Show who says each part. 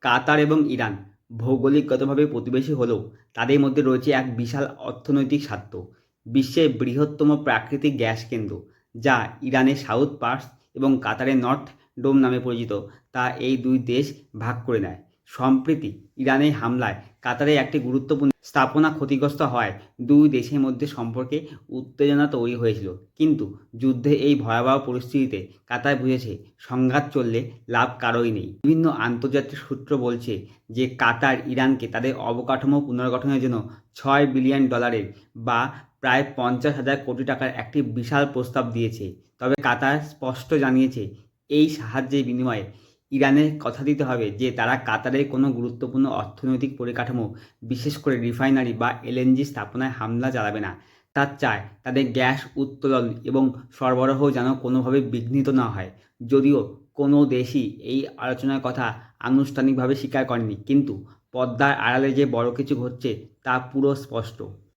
Speaker 1: কাতার এবং ইরান ভৌগোলিকগতভাবে প্রতিবেশী হলেও তাদের মধ্যে রয়েছে এক বিশাল অর্থনৈতিক স্বার্থ। বিশ্বের বৃহত্তম প্রাকৃতিক গ্যাস কেন্দ্র, যা ইরানের সাউথ পার্স এবং কাতারের নর্থ ডোম নামে পরিচিত, তা এই দুই দেশ ভাগ করে নেয়। সম্প্রতি ইরানের হামলায় কাতারে একটি গুরুত্বপূর্ণ স্থাপনা ক্ষতিগ্রস্ত হয় দুই দেশের মধ্যে সম্পর্কে উত্তেজনা তৈরি হয়েছিল। কিন্তু যুদ্ধে এই ভয়াবহ পরিস্থিতিতে কাতার বুঝেছে সংঘাত চললে লাভ কারোই নেই। বিভিন্ন আন্তর্জাতিক সূত্র বলছে যে কাতার ইরানকে তাদের অবকাঠামো পুনর্গঠনের জন্য $6 বিলিয়ন বা প্রায় 50,000 কোটি টাকার একটি বিশাল প্রস্তাব দিয়েছে। তবে কাতার স্পষ্ট জানিয়েছে এই সাহায্যের বিনিময়ে ইরানের কথা দিতে হবে যে তারা কাতারের কোনো গুরুত্বপূর্ণ অর্থনৈতিক পরিকাঠামো, বিশেষ করে রিফাইনারি বা এলএনজি স্থাপনায় হামলা চালাবে না। তার চায় তাদের গ্যাস উত্তোলন এবং সরবরাহ যেন কোনোভাবে বিঘ্নিত না হয়। যদিও কোনো দেশই এই আলোচনার কথা আনুষ্ঠানিকভাবে স্বীকার করেনি, কিন্তু পর্দার আড়ালে যে বড় কিছু ঘটছে তা পুরো স্পষ্ট।